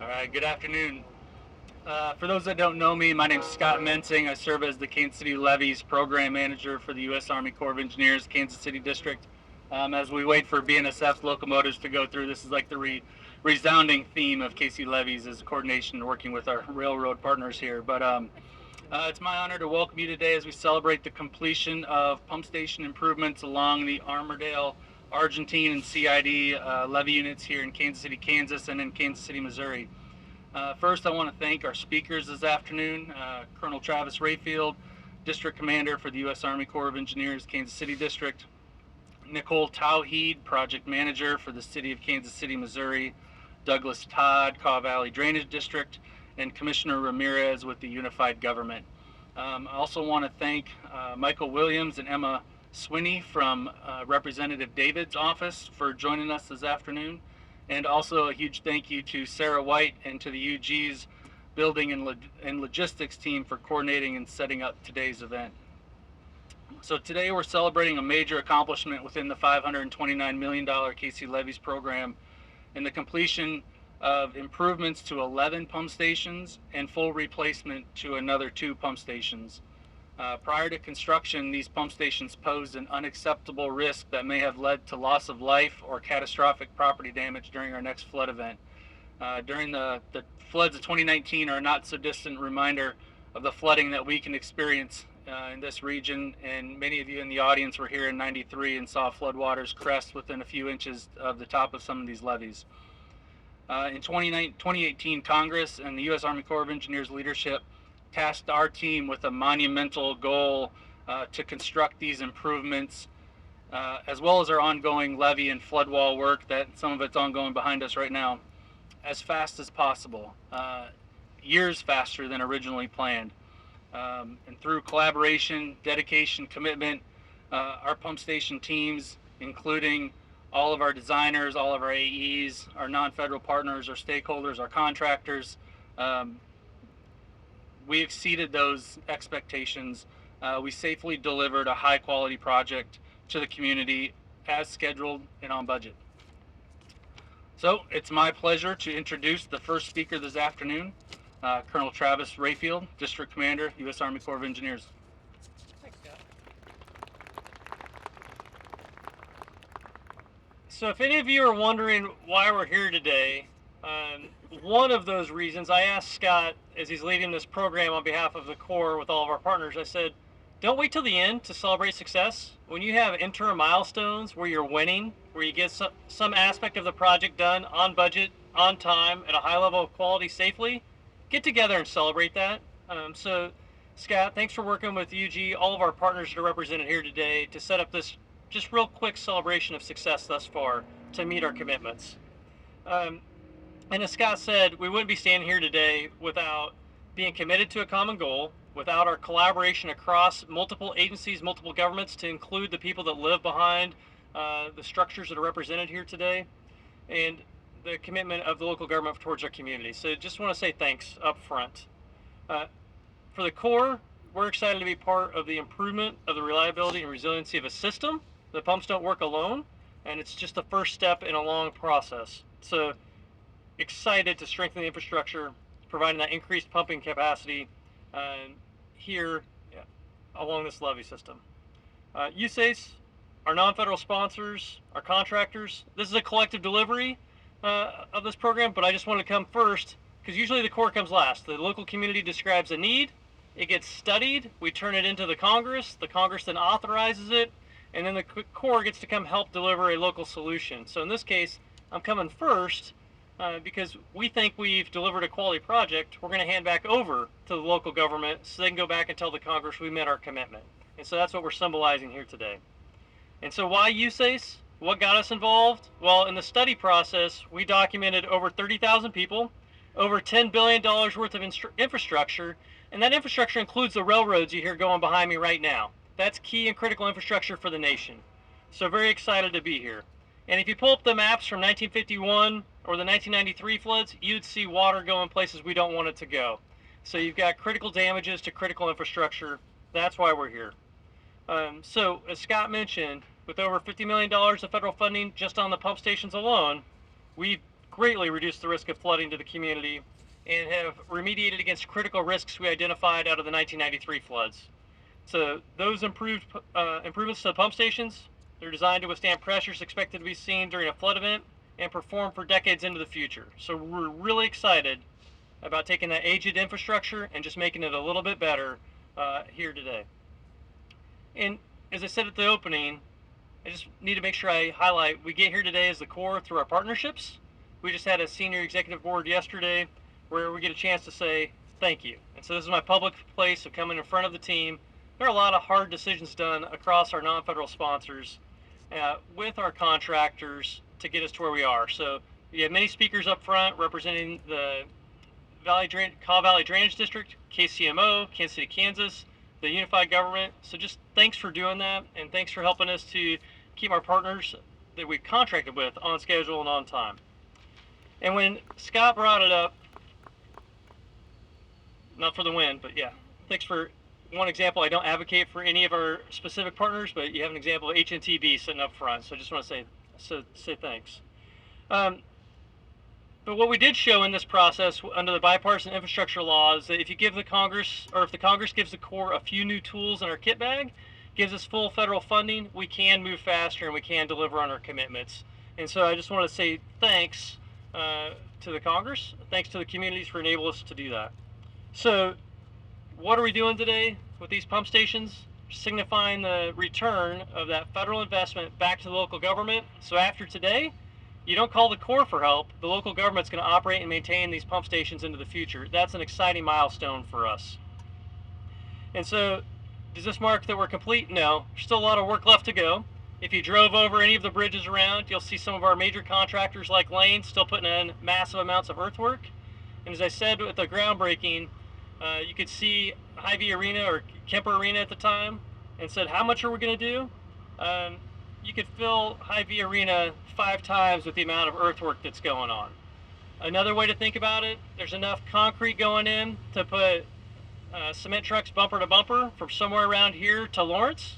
All right, good afternoon. For those that don't know me, my name is Scott Mensing. I serve as the Kansas City Levees Program Manager for the U.S. Army Corps of Engineers, Kansas City District. As we wait for BNSF's locomotives to go through, this is like the resounding theme of KC Levees is coordination and working with our railroad partners here. But it's my honor to welcome you today as we celebrate the completion of pump station improvements along the Armourdale, Argentine, and CID levee units here in Kansas City, Kansas, and in Kansas City, Missouri. First, I want to thank our speakers this afternoon, Colonel Travis Rayfield, District Commander for the U.S. Army Corps of Engineers, Kansas City District, Nicole Tauheed, Project Manager for the City of Kansas City, Missouri, Douglas Todd, Kaw Valley Drainage District, and Commissioner Ramirez with the Unified Government. I also want to thank Michael Williams and Emma Swinney from Representative David's office for joining us this afternoon. And also a huge thank you to Sarah White and to the UG's building and logistics team for coordinating and setting up today's event. So today we're celebrating a major accomplishment within the $529 million KC Levees program and the completion of improvements to 11 pump stations and full replacement to another 2 pump stations. Prior to construction, these pump stations posed an unacceptable risk that may have led to loss of life or catastrophic property damage during our next flood event. During the floods of 2019 are a not so distant reminder of the flooding that we can experience in this region, and many of you in the audience were here in '93 and saw floodwaters crest within a few inches of the top of some of these levees. In 2018, Congress and the U.S. Army Corps of Engineers leadership tasked our team with a monumental goal to construct these improvements, as well as our ongoing levee and flood wall work that some of it's ongoing behind us right now, as fast as possible, years faster than originally planned. And through collaboration, dedication, commitment, our pump station teams, including all of our designers, all of our AEs, our non-federal partners, our stakeholders, our contractors, we exceeded those expectations. We safely delivered a high quality project to the community as scheduled and on budget. So it's my pleasure to introduce the first speaker this afternoon, Colonel Travis Rayfield, District Commander, U.S. Army Corps of Engineers. Thanks, Scott. So if any of you are wondering why we're here today, one of those reasons, I asked Scott as he's leading this program on behalf of the Corps with all of our partners, I said, don't wait till the end to celebrate success. When you have interim milestones where you're winning, where you get some aspect of the project done on budget, on time, at a high level of quality safely, get together and celebrate that. So Scott, thanks for working with UG, all of our partners that are represented here today to set up this just real quick celebration of success thus far to meet our commitments. And as Scott said, we wouldn't be standing here today without being committed to a common goal, without our collaboration across multiple agencies, multiple governments, to include the people that live behind the structures that are represented here today, and the commitment of the local government towards our community. So just want to say thanks up front. For the Corps, we're excited to be part of the improvement of the reliability and resiliency of a system. The pumps don't work alone, and it's just the first step in a long process. So excited to strengthen the infrastructure, providing that increased pumping capacity here along this levee system. USACE, our non-federal sponsors, our contractors, this is a collective delivery of this program, but I just want to come first because usually the Corps comes last. The local community describes a need, it gets studied, we turn it into the Congress then authorizes it, and then the Corps gets to come help deliver a local solution. So in this case, I'm coming first because we think we've delivered a quality project. We're going to hand back over to the local government so they can go back and tell the Congress we met our commitment. And so that's what we're symbolizing here today. And so why USACE? What got us involved? Well, in the study process, we documented over 30,000 people, over $10 billion worth of infrastructure, and that infrastructure includes the railroads you hear going behind me right now. That's key and critical infrastructure for the nation. So very excited to be here. And if you pull up the maps from 1951 or the 1993 floods, you'd see water going places we don't want it to go. So you've got critical damages to critical infrastructure. That's why we're here. So as Scott mentioned, with over $50 million of federal funding just on the pump stations alone, we've greatly reduced the risk of flooding to the community and have remediated against critical risks we identified out of the 1993 floods. So those improvements to the pump stations, they're designed to withstand pressures expected to be seen during a flood event and perform for decades into the future. So we're really excited about taking that aged infrastructure and just making it a little bit better here today. And as I said at the opening, I just need to make sure I highlight, we get here today as the Corps through our partnerships. We just had a senior executive board yesterday where we get a chance to say thank you. And so this is my public place of coming in front of the team. There are a lot of hard decisions done across our non-federal sponsors with our contractors to get us to where we are. So you have many speakers up front representing the Kaw Valley Drainage District, KCMO, Kansas City, Kansas, the unified government. So just thanks for doing that, and thanks for helping us to keep our partners that we've contracted with on schedule and on time. And when Scott brought it up, not for the win, but yeah, thanks for one example. I don't advocate for any of our specific partners, but you have an example of HNTB sitting up front. So I just want to say thanks. But what we did show in this process under the bipartisan infrastructure law is that if you give the Congress, or if the Congress gives the Corps a few new tools in our kit bag, gives us full federal funding, we can move faster and we can deliver on our commitments. And so I just want to say thanks to the Congress, thanks to the communities for enabling us to do that. So what are we doing today with these pump stations? Signifying the return of that federal investment back to the local government. So after today, you don't call the Corps for help. The local government's going to operate and maintain these pump stations into the future. That's an exciting milestone for us. And so, does this mark that we're complete? No. There's still a lot of work left to go. If you drove over any of the bridges around, you'll see some of our major contractors like Lane still putting in massive amounts of earthwork. And as I said with the groundbreaking, you could see Hy-Vee Arena, or Kemper Arena at the time, and said, how much are we going to do? You could fill Hy-Vee Arena 5 times with the amount of earthwork that's going on. Another way to think about it, there's enough concrete going in to put cement trucks bumper to bumper from somewhere around here to Lawrence.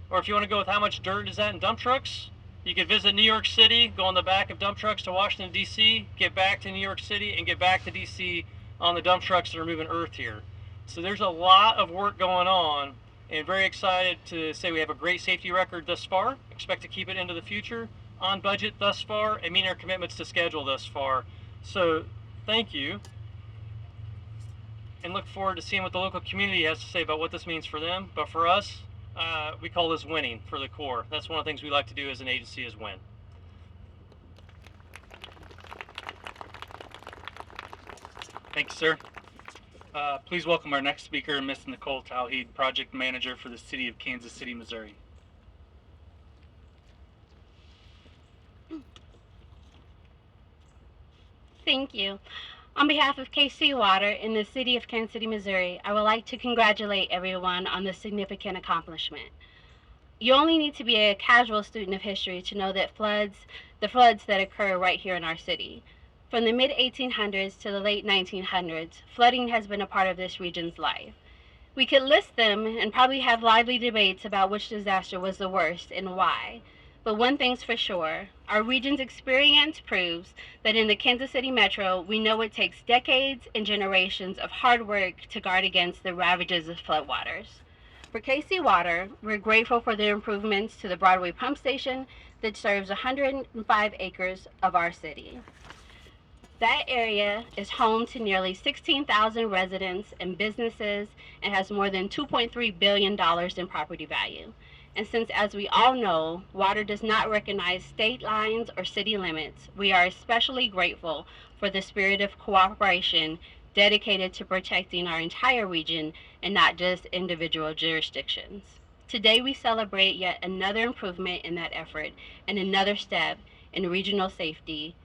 Or if you want to go with how much dirt is that in dump trucks, you could visit New York City, go on the back of dump trucks to Washington, D.C., get back to New York City, and get back to D.C. on the dump trucks that are moving earth here. So there's a lot of work going on, and very excited to say we have a great safety record thus far. Expect to keep it into the future, on budget thus far, and meet our commitments to schedule thus far. So thank you, and look forward to seeing what the local community has to say about what this means for them. But for us, we call this winning for the Corps. That's one of the things we like to do as an agency, is win. Thank you, sir. Please welcome our next speaker, Ms. Nicole Tauheed, Project Manager for the City of Kansas City, Missouri. Thank you. On behalf of KC Water in the City of Kansas City, Missouri, I would like to congratulate everyone on this significant accomplishment. You only need to be a casual student of history to know that the floods that occur right here in our city. From the mid-1800s to the late 1900s, flooding has been a part of this region's life. We could list them and probably have lively debates about which disaster was the worst and why. But one thing's for sure, our region's experience proves that in the Kansas City metro, we know it takes decades and generations of hard work to guard against the ravages of floodwaters. For KC Water, we're grateful for the improvements to the Broadway pump station that serves 105 acres of our city. That area is home to nearly 16,000 residents and businesses and has more than $2.3 billion in property value. And since, as we all know, water does not recognize state lines or city limits, we are especially grateful for the spirit of cooperation dedicated to protecting our entire region and not just individual jurisdictions. Today we celebrate yet another improvement in that effort and another step in regional safety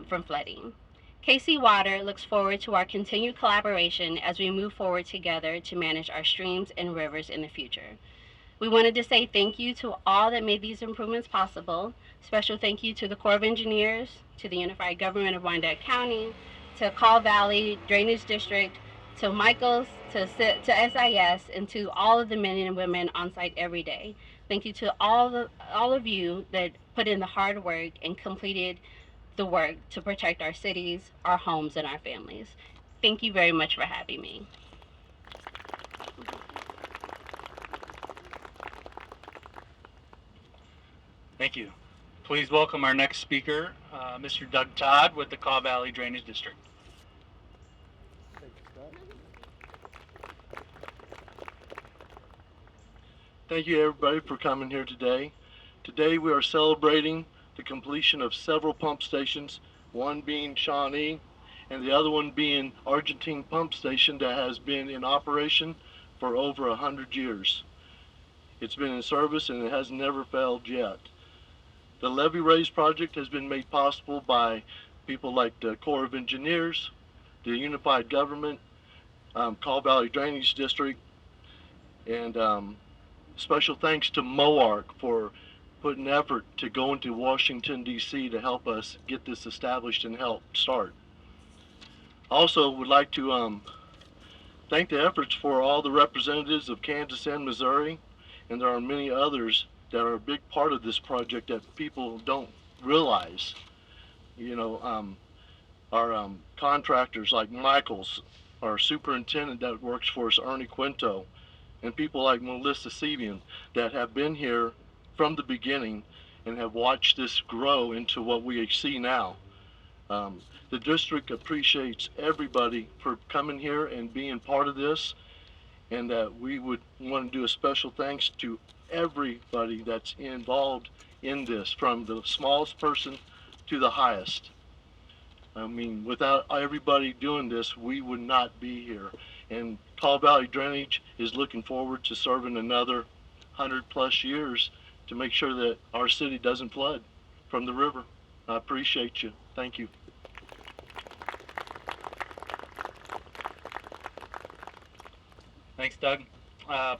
from flooding. KC Water looks forward to our continued collaboration as we move forward together to manage our streams and rivers in the future. We wanted to say thank you to all that made these improvements possible. Special thank you to the Corps of Engineers, to the Unified Government of Wyandotte County, to Kaw Valley Drainage District, to Michaels, to SIS, and to all of the men and women on site every day. Thank you to all of you that put in the hard work and completed the work to protect our cities, our homes, and our families. Thank you very much for having me. Thank you. Please welcome our next speaker, Mr. Doug Todd with the Kaw Valley Drainage District. Thank you everybody for coming here today. Today we are celebrating the completion of several pump stations, one being Shawnee and the other one being Argentine pump station that has been in operation for over 100 years. It's been in service and it has never failed yet. The levee raise project has been made possible by people like the Corps of Engineers, the Unified Government, Kaw Valley Drainage District, and special thanks to MOARC for putting effort to go into Washington, D.C. to help us get this established and help start. Also would like to thank the efforts for all the representatives of Kansas and Missouri, and there are many others that are a big part of this project that people don't realize. You know, our contractors like Michaels, our superintendent that works for us, Ernie Quinto, and people like Melissa Sevian that have been here from the beginning and have watched this grow into what we see now. The district appreciates everybody for coming here and being part of this, and that we would want to do a special thanks to everybody that's involved in this, from the smallest person to the highest. I mean, without everybody doing this, we would not be here. And Kaw Valley Drainage is looking forward to serving another 100+ years to make sure that our city doesn't flood from the river. I appreciate you. Thank you. Thanks, Doug.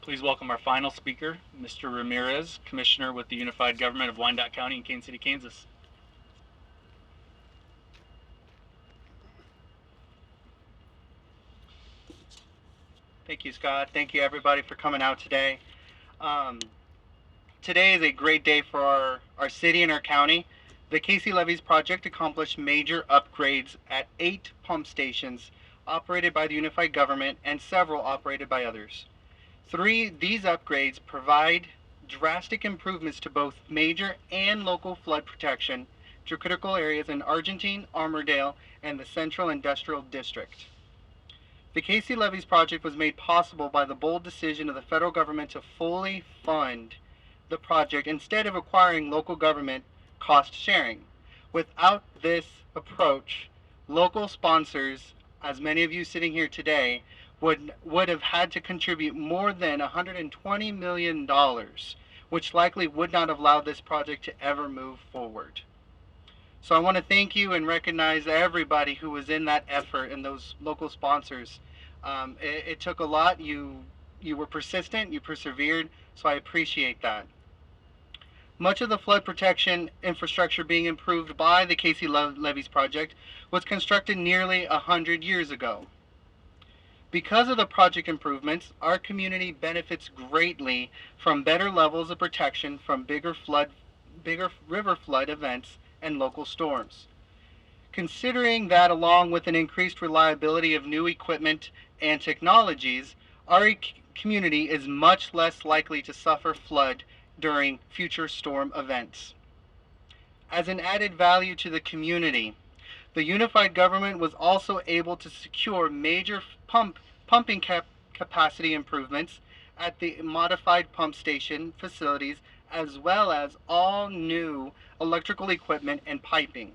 Please welcome our final speaker, Mr. Ramirez, Commissioner with the Unified Government of Wyandotte County in Kansas City, Kansas. Thank you, Scott. Thank you, everybody, for coming out today. Today is a great day for our city and our county. The KC Levees project accomplished major upgrades at 8 pump stations operated by the Unified Government and several operated by others. These upgrades provide drastic improvements to both major and local flood protection to critical areas in Argentine, Armourdale, and the Central Industrial District. The KC Levees project was made possible by the bold decision of the federal government to fully fund the project instead of acquiring local government cost sharing. Without this approach, local sponsors, as many of you sitting here today, would have had to contribute more than $120 million, which likely would not have allowed this project to ever move forward. So I want to thank you and recognize everybody who was in that effort and those local sponsors. It took a lot. You were persistent, you persevered, so I appreciate that. Much of the flood protection infrastructure being improved by the KC Levees project was constructed nearly 100 years ago. Because of the project improvements, our community benefits greatly from better levels of protection from bigger river flood events and local storms. Considering that, along with an increased reliability of new equipment and technologies, our community is much less likely to suffer flood during future storm events. As an added value to the community, the Unified Government was also able to secure major pumping capacity improvements at the modified pump station facilities, as well as all new electrical equipment and piping.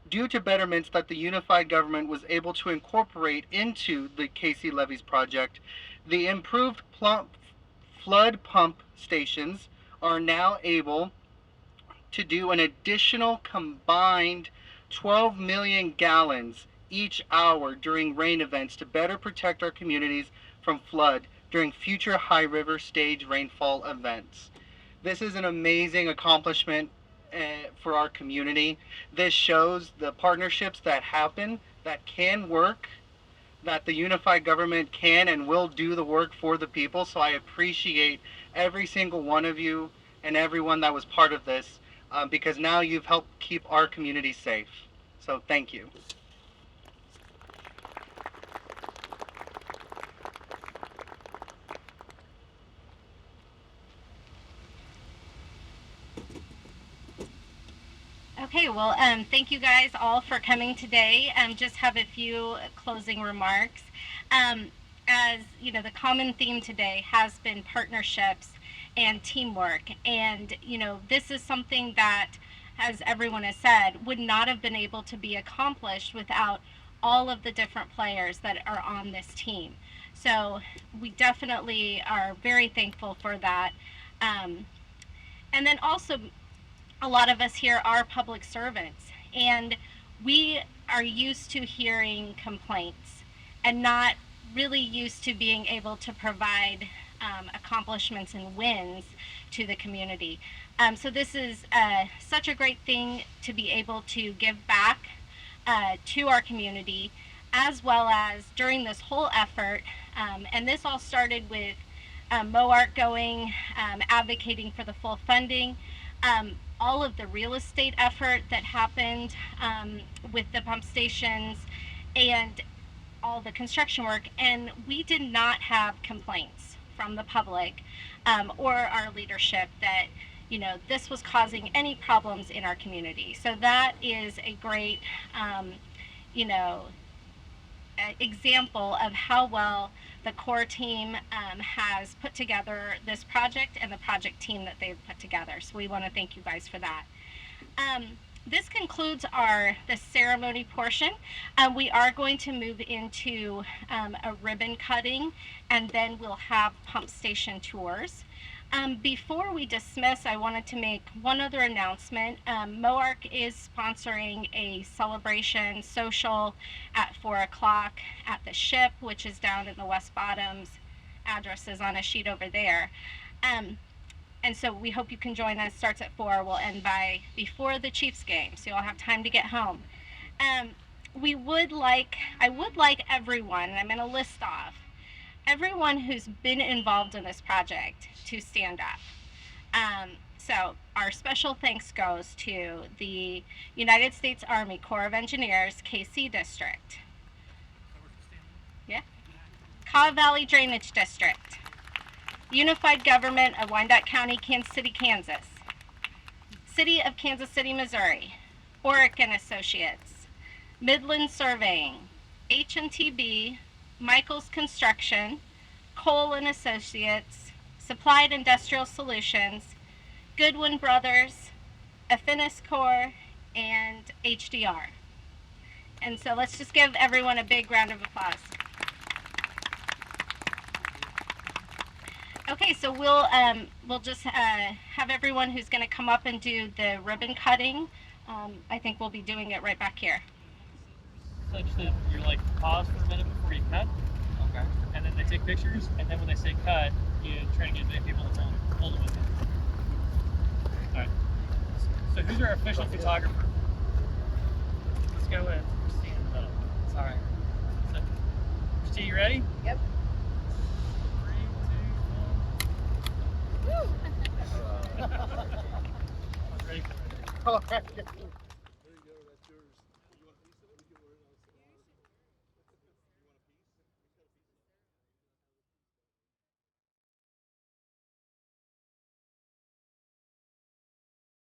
Due to betterments that the Unified Government was able to incorporate into the KC Levees project, the improved flood pump stations are now able to do an additional combined 12 million gallons each hour during rain events to better protect our communities from flood during future high river stage rainfall events. This is an amazing accomplishment for our community. This shows the partnerships that happen, that can work, that the Unified Government can and will do the work for the people. So I appreciate every single one of you and everyone that was part of this. because now you've helped keep our community safe. So thank you. Okay, well, thank you guys all for coming today. Just have a few closing remarks. As you know, the common theme today has been partnerships and teamwork, and this is something that, as everyone has said, would not have been able to be accomplished without all of the different players that are on this team. So we definitely are very thankful for that. And then also, a lot of us here are public servants, and we are used to hearing complaints and not really used to being able to provide accomplishments and wins to the community. So this is such a great thing to be able to give back to our community, as well as during this whole effort. And this all started with MOARC going, advocating for the full funding, all of the real estate effort that happened with the pump stations, and all the construction work. And we did not have complaints from the public or our leadership that this was causing any problems in our community. So that is a great example of how well the core team has put together this project, and the project team that they've put together. So we want to thank you guys for that. This concludes the ceremony portion. We are going to move into a ribbon cutting, and then we'll have pump station tours. Before we dismiss, I wanted to make one other announcement. MOARC is sponsoring a celebration social at 4 o'clock at the Ship, which is down in the West Bottoms. Address is on a sheet over there. And so we hope you can join us. Starts at 4. We'll end before the Chiefs game, so you'll have time to get home. I would like everyone, and I'm going to list off everyone who's been involved in this project to stand up. So our special thanks goes to the United States Army Corps of Engineers, KC District. Yeah. Caw Valley Drainage District. Unified Government of Wyandotte County, Kansas City, Kansas. City of Kansas City, Missouri. Oric and Associates. Midland Surveying. H&TB. Michaels Construction. Cole and Associates. Supplied Industrial Solutions. Goodwin Brothers. Affinis Corps. And HDR. And so let's just give everyone a big round of applause. Okay, so we'll just have everyone who's going to come up and do the ribbon cutting. I think we'll be doing it right back here. Such that you're like pause for a minute before you cut. Okay. And then they take pictures, and then when they say cut, you try to get as many people to hold it with you. All right. So who's our official photographer?